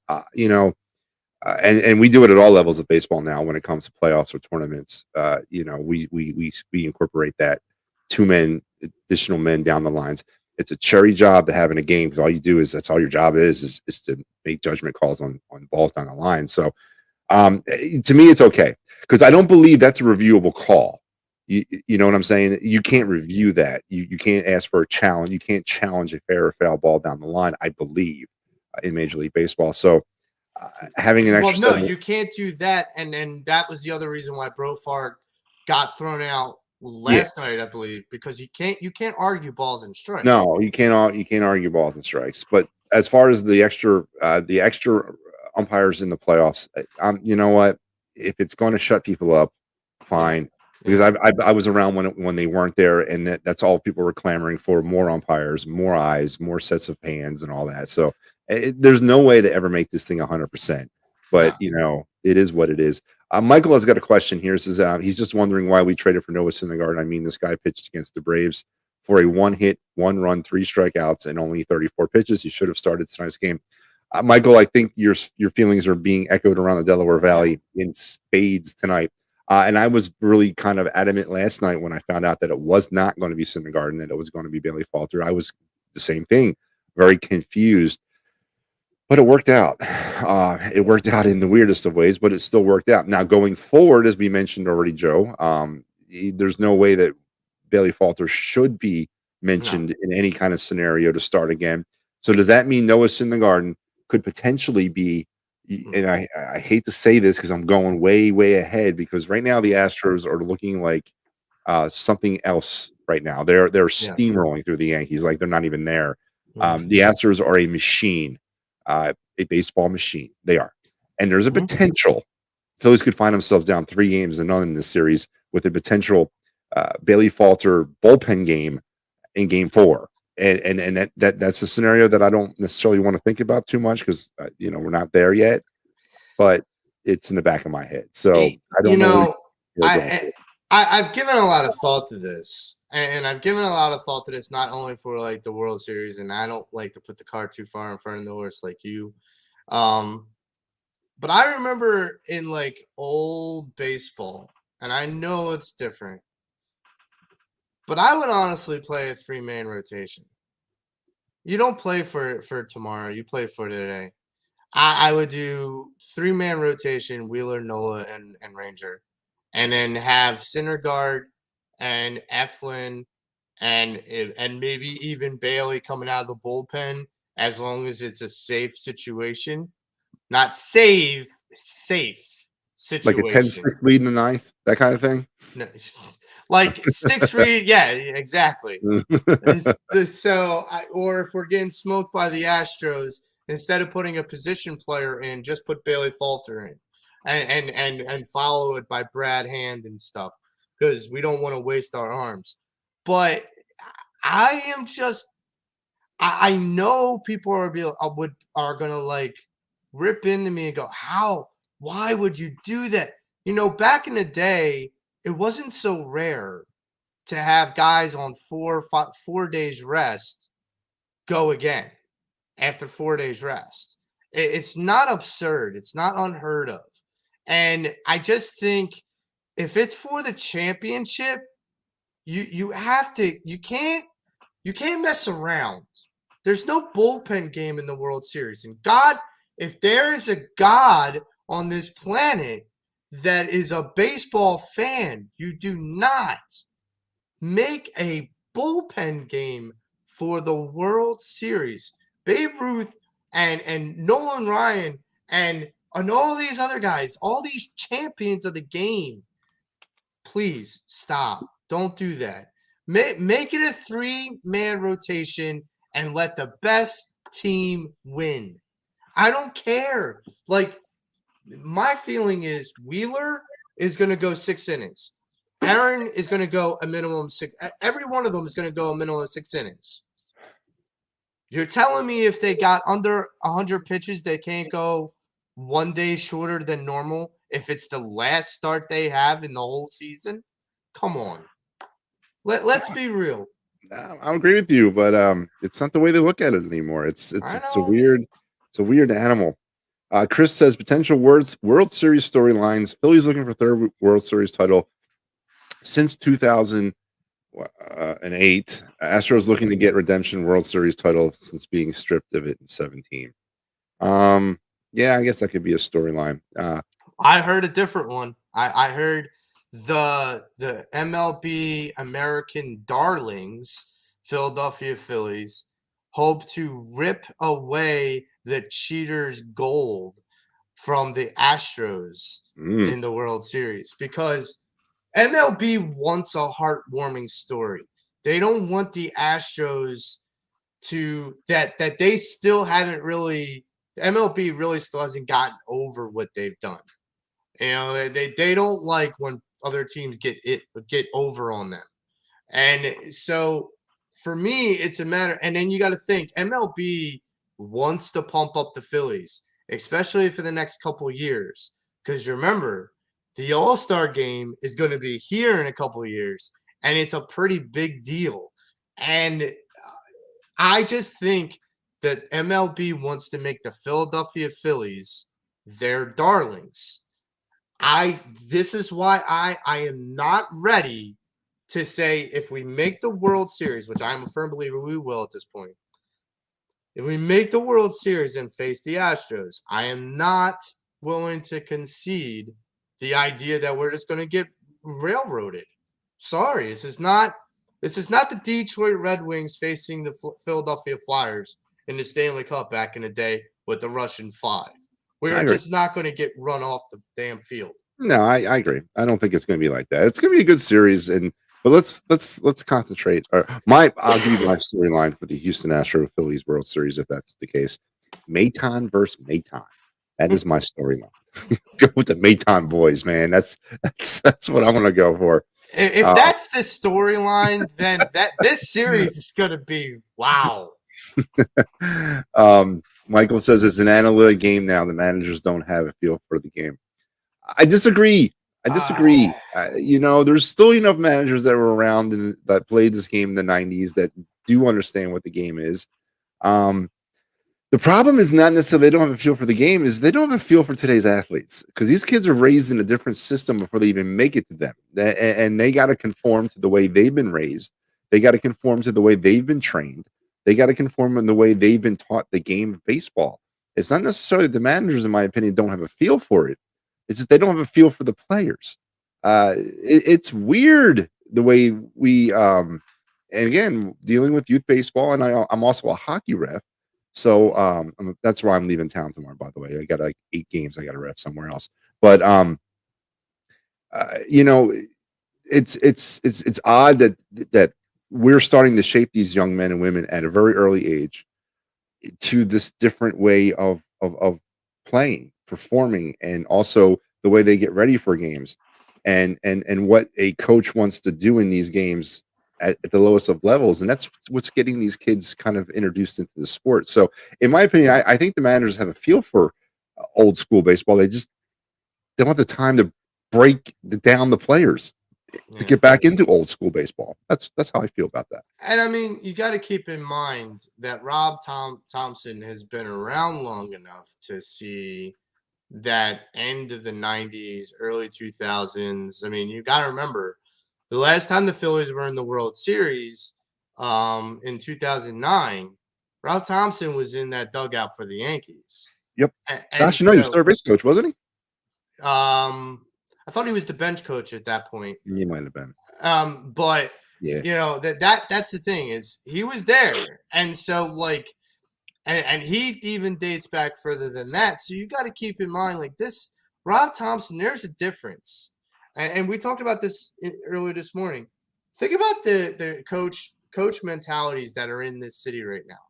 And we do it at all levels of baseball now when it comes to playoffs or tournaments. We incorporate that additional men down the lines. It's a cherry job to have in a game, because all you do is that's all your job is to make judgment calls on balls down the line. So to me, it's okay, because I don't believe that's a reviewable call. You know what I'm saying? You can't review that. You can't ask for a challenge. You can't challenge a fair or foul ball down the line, I believe, in Major League Baseball. So having an Well, extra no, set of, you can't do that. And that was the other reason why Brofard got thrown out yeah, last night, I believe, because you can't argue balls and strikes. no, you can't argue balls and strikes. But as far as the extra umpires in the playoffs, you know what? If it's going to shut people up, Yeah, fine. Because yeah, I was around when they weren't there, and that's all people were clamoring for: more umpires, more eyes, more sets of hands, and all that. So there's no way to ever make this thing 100%. But no. it is what it is. Michael has got a question here. Says he's just wondering why we traded for Noah Syndergaard. I mean, this guy pitched against the Braves for a 1 hit, 1 run, 3 strikeouts, and only 34 pitches. He should have started tonight's game. Michael, I think your feelings are being echoed around the Delaware Yeah. Valley in spades tonight. And I was really kind of adamant last night when I found out that it was not going to be Syndergaard and that it was going to be Bailey Falter. I was the same thing, very confused, but it worked out. It worked out in the weirdest of ways, but it still worked out. Now, going forward, as we mentioned already, Joe, there's no way that Bailey Falter should be No. mentioned in any kind of scenario to start again. So does that mean Noah Syndergaard could potentially be? And I hate to say this because I'm going way, way ahead, because right now the Astros are looking like something else right now. They're Yeah. steamrolling through the Yankees like they're not even there. Mhm. The Astros are a machine, a baseball machine. They are, and there's a Mhm. potential Phillies could find themselves down 3 games to none in this series with a potential Bailey Falter bullpen game in Game 4. And that's a scenario that I don't necessarily want to think about too much, because we're not there yet, but it's in the back of my head. Y- So I You don't know where know, you're going I, for. I've given a lot of thought to this, and I've given a lot of thought to this not only for like the World Series, and I don't like to put the car too far in front of the horse like you. Um, but I remember in like old baseball, and I know it's different, but I would honestly play a 3-man rotation. You don't play for tomorrow, you play for today. I would do 3-man rotation, Wheeler, Nola, and Ranger, and then have Syndergaard and Eflin and maybe even Bailey coming out of the bullpen, as long as it's a safe situation. Not save, safe Like a ten situation. six lead in the ninth, that kind of thing. No, like 6 read, yeah, exactly. So, or if we're getting smoked by the Astros, instead of putting a position player in, just put Bailey Falter in, and follow it by Brad Hand and stuff, because we don't want to waste our arms. But I am just, I know people are gonna like rip into me and go, how? Why would you do that? Back in the day, it wasn't so rare to have guys on 4 days rest go again after 4 days rest. It's not absurd. It's not unheard of. And I just think if it's for the championship, you have to you can't mess around. There's no bullpen game in the World Series. And God, if there is a God on this planet that is a baseball fan, you do not make a bullpen game for the World Series. Babe Ruth and Nolan Ryan and all these other guys, all these champions of the game, please stop. Don't do that. Make it a 3-man rotation and let the best team win. I don't care. Like, my feeling is Wheeler is going to go 6 innings. Aaron is going to go a minimum 6. Every one of them is going to go a minimum of 6 innings. You're telling me if they got under 100 pitches, they can't go 1 day shorter than normal if it's the last start they have in the whole season? Come on. Let's be real. I agree with you, but it's not the way they look at it anymore. It's a weird animal. Chris says potential World Series storylines. Phillies looking for third World Series title since 2008. Astros looking to get redemption World Series title since being stripped of it in 17. Yeah, I guess that could be a storyline. I heard a different one. I heard the MLB American Darlings, Philadelphia Phillies, hope to rip away the cheaters' gold from the Astros in the World Series because MLB wants a heartwarming story. They don't want the Astros to that they still haven't really. MLB really still hasn't gotten over what they've done. You know, they don't like when other teams get over on them. And so for me, it's a matter. And then you got to think MLB wants to pump up the Phillies, especially for the next couple of years. Because remember, the All-Star game is going to be here in a couple of years, and it's a pretty big deal. And I just think that MLB wants to make the Philadelphia Phillies their darlings. This is why I am not ready to say if we make the World Series, which I'm a firm believer we will at this point. If we make the World Series and face the Astros, I am not willing to concede the idea that we're just going to get railroaded. Sorry, this is not the Detroit Red Wings facing the Philadelphia Flyers in the Stanley Cup back in the day with the Russian 5. We're just not going to get run off the damn field. No, I agree. I don't think it's going to be like that. It's going to be a good series, but let's concentrate. I'll give you my storyline for the Houston Astros Phillies World Series if that's the case. Maton versus Maton. That is my storyline. Go with the Maton boys, man. That's what I want to go for. If that's the storyline, then this series is going to be wow. Michael says it's an analytic game now. The managers don't have a feel for the game. I disagree. There's still enough managers that were around and that played this game in the 90s that do understand what the game is. The problem is not necessarily they don't have a feel for the game, is they don't have a feel for today's athletes because these kids are raised in a different system before they even make it to them. And they got to conform to the way they've been raised. They got to conform to the way they've been trained. They got to conform in the way they've been taught the game of baseball. It's not necessarily the managers, in my opinion, don't have a feel for it. It's just they don't have a feel for the players. It's weird the way we, and again, dealing with youth baseball, and I'm also a hockey ref. So that's why I'm leaving town tomorrow, by the way. I got like 8 games. I got to ref somewhere else. But, it's odd that we're starting to shape these young men and women at a very early age to this different way of playing, performing, and also the way they get ready for games and what a coach wants to do in these games at the lowest of levels. And that's what's getting these kids kind of introduced into the sport. So in my opinion, I think the managers have a feel for old school baseball. They just don't have the time to break down the players. to Yeah. get back into old school baseball. That's how I feel about that. And I mean, you got to keep in mind that Rob Thompson has been around long enough to see that end of the 90s, early 2000s. I mean, you got to remember the last time the Phillies were in the World Series in 2009, Rob Thompson was in that dugout for the Yankees. Yep. And Gosh, you know, he's so third base coach, wasn't he? I thought he was the bench coach at that point. He might have been. But Yeah. you know that's the thing is he was there, and so like, and he even dates back further than that. So you got to keep in mind like this, Rob Thompson. There's a difference, and we talked about this earlier this morning. Think about the coach mentalities that are in this city right now.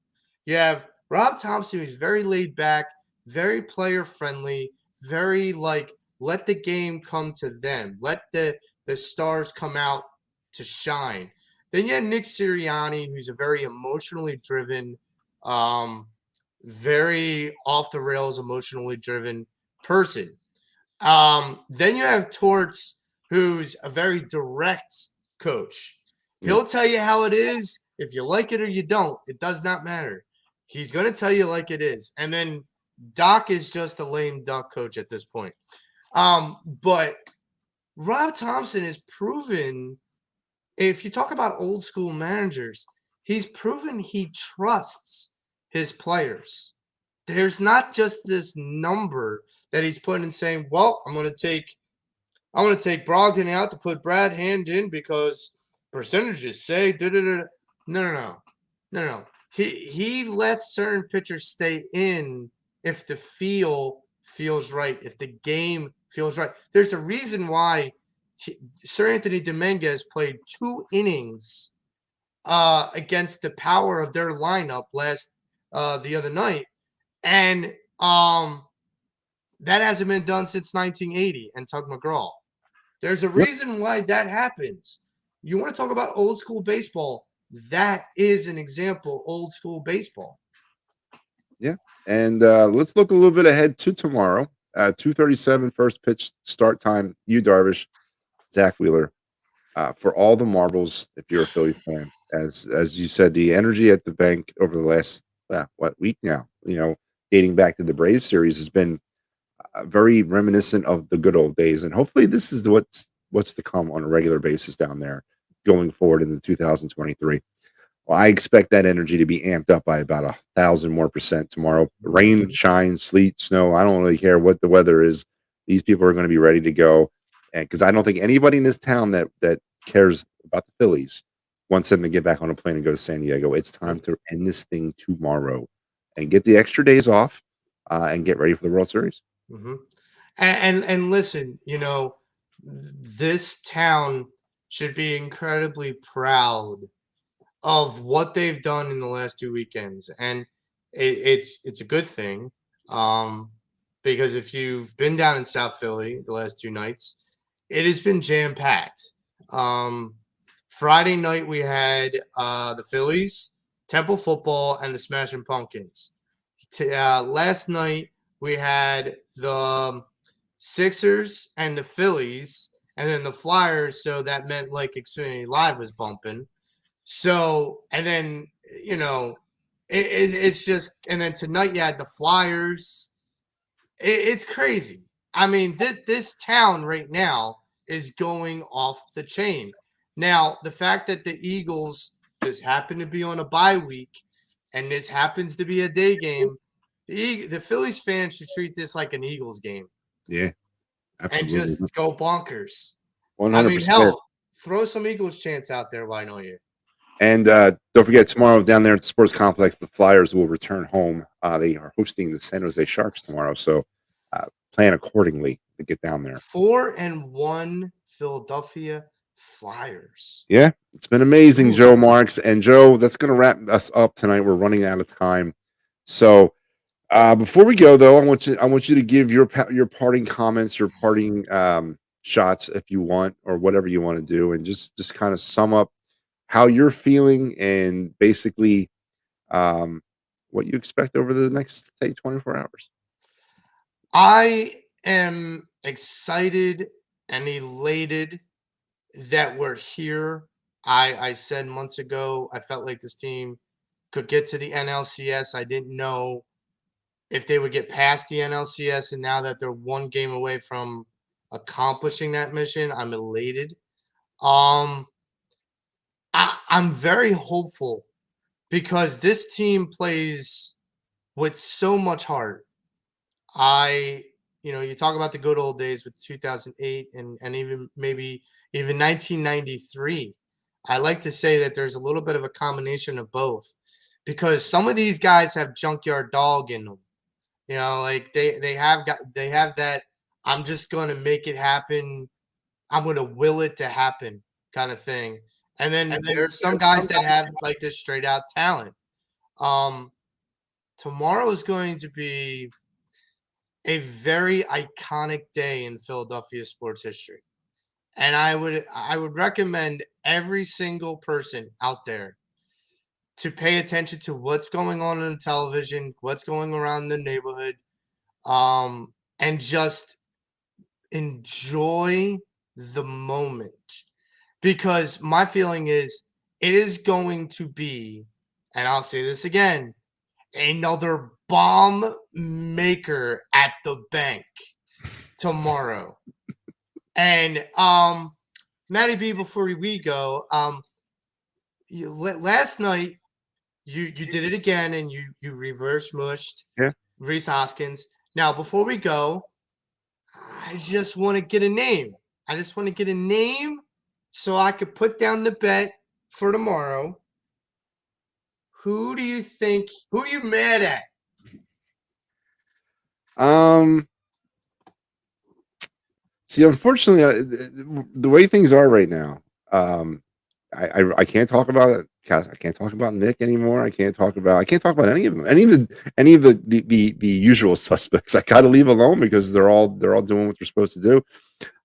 You have Rob Thompson, who's very laid back, very player friendly, very like let the game come to them, let the stars come out to shine. Then you have Nick Sirianni, who's a very emotionally driven, very off the rails, emotionally driven person. Then you have Torts, who's a very direct coach. Yeah. He'll tell you how it is. If you like it or you don't, it does not matter. He's going to tell you like it is. And then Doc is just a lame duck coach at this point. But Rob Thompson has proven, if you talk about old school managers, he's proven he trusts his players. There's not just this number that he's putting and saying, well, I'm going to take Brogdon out to put Brad Hand in because percentages say da-da-da. No. He lets certain pitchers stay in if the feels right, if the game feels right. There's a reason why Sir Anthony Dominguez played 2 innings against the power of their lineup the other night, and that hasn't been done since 1980 and Tug McGraw. There's a Yep. reason why that happens. You want to talk about old school baseball? That is an example, old school baseball. Yeah. And let's look a little bit ahead to tomorrow. 2:37 first pitch start time. You Darvish, Zach Wheeler. For all the marbles, if you're a Philly fan, as you said, the energy at the bank over the last week now, dating back to the Braves series has been very reminiscent of the good old days, and hopefully this is what's to come on a regular basis down there going forward into 2023. Well, I expect that energy to be amped up by about 1,000 more percent tomorrow. Rain, shine, sleet, snow. I don't really care what the weather is. These people are going to be ready to go, and because I don't think anybody in this town that cares about the Phillies wants them to get back on a plane and go to San Diego. It's time to end this thing tomorrow and get the extra days off and get ready for the World Series. Mm-hmm. And listen, this town should be incredibly proud of what they've done in the last 2 weekends, and it's a good thing, because if you've been down in South Philly the last 2 nights, it has been jam packed. Friday night we had the Phillies, Temple football, and the Smashing Pumpkins. Last night we had the Sixers and the Phillies, and then the Flyers. So that meant like Xfinity Live was bumping. So, and then, it's just, and then tonight you had the Flyers. It's crazy. I mean, this town right now is going off the chain. Now, the fact that the Eagles just happen to be on a bye week and this happens to be a day game, the Phillies fans should treat this like an Eagles game. Yeah, And absolutely. just go bonkers. I mean, 100%. hell, throw some Eagles chants out there. Why don't you? And don't forget, tomorrow down there at the Sports Complex, the Flyers will return home. They are hosting the San Jose Sharks tomorrow, so plan accordingly to get down there. 4-1 Philadelphia Flyers. Yeah, it's been amazing, Ooh. Joe Marks. And Joe, that's going to wrap us up tonight. We're running out of time. So before we go, though, I want you to give your parting comments, your parting shots, if you want, or whatever you want to do, and just kind of sum up how you're feeling and basically what you expect over the next, say, 24 hours. I am excited and elated that were here. I said months ago I felt like this team could get to the NLCS. I didn't know if they would get past the NLCS, and now that they're one game away from accomplishing that mission, I'm elated. Um, I'm very hopeful because this team plays with so much heart. You talk about the good old days with 2008 and even maybe even 1993. I like to say that there's a little bit of a combination of both because some of these guys have junkyard dog in them. Like they have that I'm just going to make it happen. I'm going to will it to happen kind of thing. And then there's some guys that have like this straight out talent. Um Tomorrow is going to be a very iconic day in Philadelphia sports history. And I would recommend every single person out there to pay attention to what's going on the television, what's going around the neighborhood, and just enjoy the moment. Because my feeling is it is going to be, and I'll say this again, another bomb maker at the bank tomorrow. And Matty B, before we go, last night you did it again and you reverse mushed Yeah. Reese Hoskins. Now before we go, I just want to get a name. I just want to get a name so I could put down the bet for tomorrow. Who do you think? Who are you mad at? See, unfortunately, the way things are right now, I can't talk about it. I can't talk about Nick anymore. I can't talk about any of them. Any of the usual suspects. I got to leave alone because they're all doing what they're supposed to do.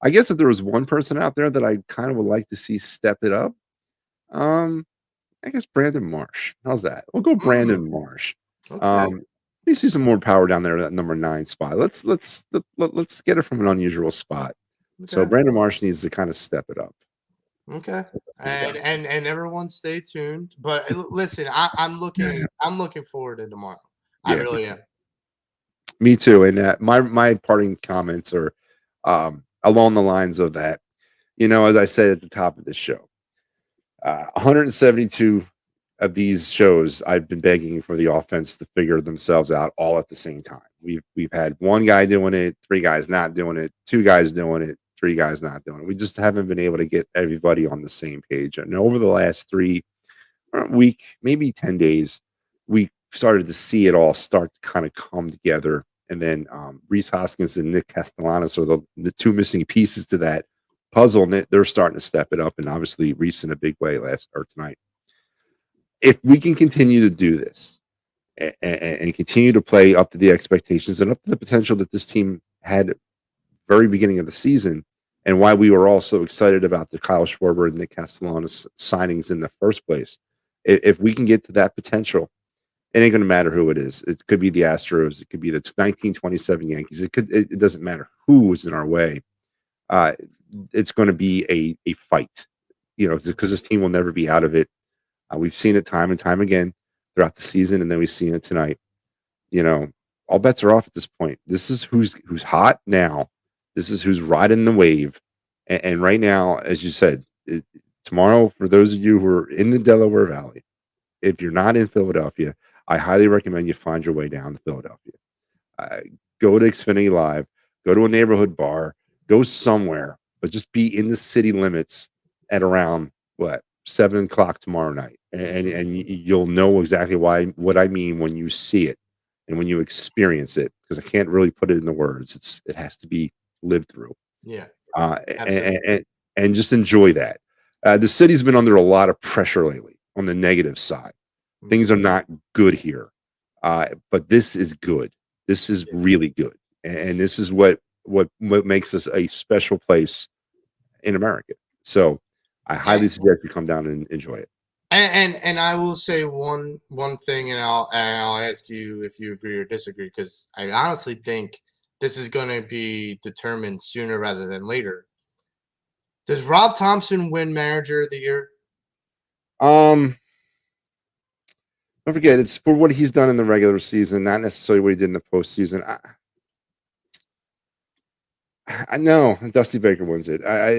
I guess if there was one person out there that I kind of would like to see step it up, um, I guess Brandon Marsh. How's that? We'll go Brandon Marsh. Okay. You see some more power down there at that number 9 spot. Let's get it from an unusual spot. So Okay. Brandon Marsh needs to kind of step it up. Okay. And everyone stay tuned. But listen, I'm looking forward to tomorrow. I Yeah, really am. me too. And my parting comments are along the lines of that. As I said at the top of this show, 172 of these shows, I've been begging for the offense to figure themselves out all at the same time. We've had one guy doing it, 3 guys not doing it, 2 guys doing it, 3 guys not doing it. We just haven't been able to get everybody on the same page. And over the last 3 week, maybe 10 days, we started to see it all start to kind of come together. And then Reese Hoskins and Nick Castellanos are the 2 missing pieces to that puzzle, and they're starting to step it up. And obviously, Reese in a big way tonight. If we can continue to do this and continue to play up to the expectations and up to the potential that this team had very beginning of the season, and why we were all so excited about the Kyle Schwarber and Nick Castellanos signings in the first place, if we can get to that potential, it ain't going to matter who it is. It could be the Astros. It could be the 1927 Yankees. It doesn't matter who is in our way. It's going to be a fight, because this team will never be out of it. We've seen it time and time again throughout the season, and then we've seen it tonight. All bets are off at this point. This is who's hot now. This is who's riding the wave. And right now, as you said, tomorrow, for those of you who are in the Delaware Valley, if you're not in Philadelphia, I highly recommend you find your way down to Philadelphia. Go to Xfinity Live, go to a neighborhood bar, go somewhere, but just be in the city limits at around 7 o'clock tomorrow night, and you'll know exactly what I mean when you see it and when you experience it, because I can't really put it into words. It has to be lived through. Yeah. And just enjoy that. The city's been under a lot of pressure lately on the negative side. Things are not good here, but this is good. This is really good, and this is what makes us a special place in America. So I highly suggest you come down and enjoy it. And I will say one thing, and I'll ask you if you agree or disagree, because I honestly think this is going to be determined sooner rather than later. Does Rob Thompson win Manager of the Year? Don't forget, it's for what he's done in the regular season, not necessarily what he did in the postseason. I know Dusty Baker wins it. I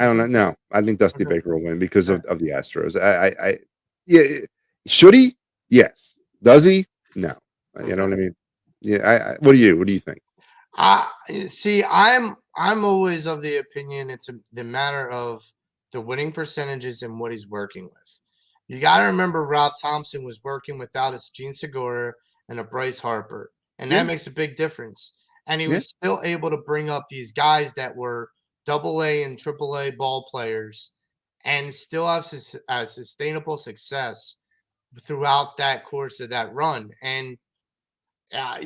don't know. No, I think Dusty Okay. Baker will win because of the Astros. Yeah, should he? Yes. Does he? No. You know what I mean? Yeah. What do you think? See, I'm always of the opinion it's the matter of the winning percentages and what he's working with. You got to remember Rob Thompson was working without a Gene Segura and a Bryce Harper, and that makes a big difference. And he was still able to bring up these guys that were AA and AAA ball players and still have sustainable success throughout that course of that run. And I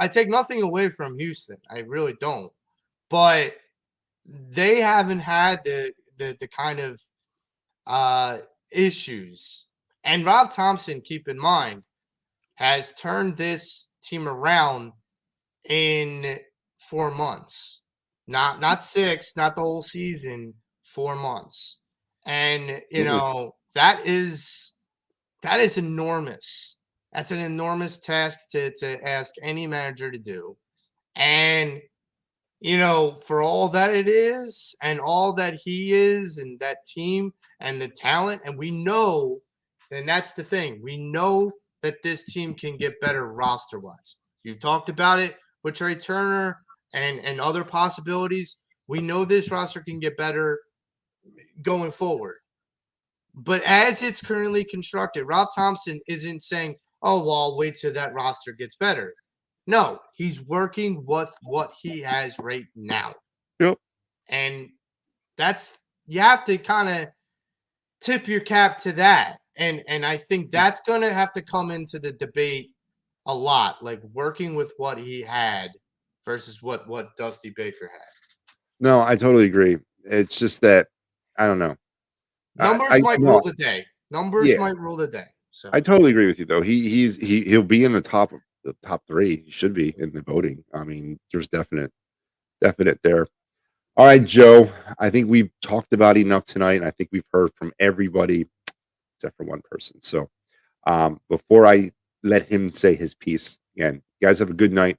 take nothing away from Houston. I really don't. But they haven't had the kind of issues. And Rob Thompson, keep in mind, has turned this team around in 4 months. Not 6, not the whole season, 4 months. And that is enormous. That's an enormous task to ask any manager to do. And for all that it is and all that he is and that team and the talent, and we know, and that's the thing, we know that this team can get better roster-wise. You've talked about it with Trey Turner and other possibilities. We know this roster can get better going forward. But as it's currently constructed, Rob Thompson isn't saying, oh, well, I'll wait till that roster gets better. No, he's working with what he has right now. Yep. And you have to kind of tip your cap to that. And I think that's going to have to come into the debate a lot, like working with what he had versus what Dusty Baker had. No, I totally agree. It's just that, I don't know. Numbers might rule the day. Numbers might rule the day. So I totally agree with you, though. He'll be in the top 3. He should be in the voting. I mean, there's definite there. All right, Joe. I think we've talked about enough tonight, and I think we've heard from everybody except for one person. So, before I let him say his piece, again, you guys have a good night.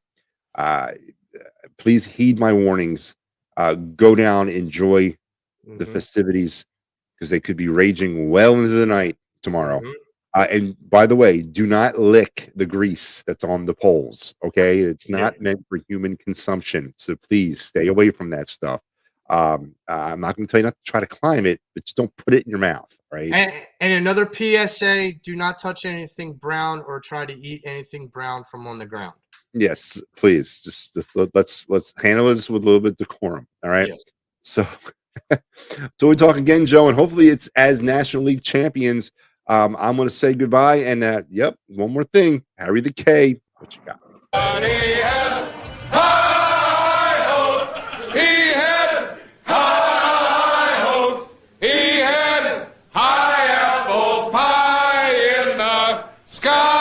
Please heed my warnings. Go down, enjoy the festivities, because they could be raging well into the night tomorrow. And by the way, do not lick the grease that's on the poles. Okay, it's not meant for human consumption, so please stay away from that stuff. I'm not going to tell you not to try to climb it, but just don't put it in your mouth, right? And another PSA: do not touch anything brown or try to eat anything brown from on the ground. Yes, please. Just let's handle this with a little bit of decorum. All right. Yes. So, we talk again, Joe, and hopefully it's as National League champions. I'm going to say goodbye, and one more thing, Harry the K, what you got? He has high hopes. He has high hopes. He has high apple pie in the sky.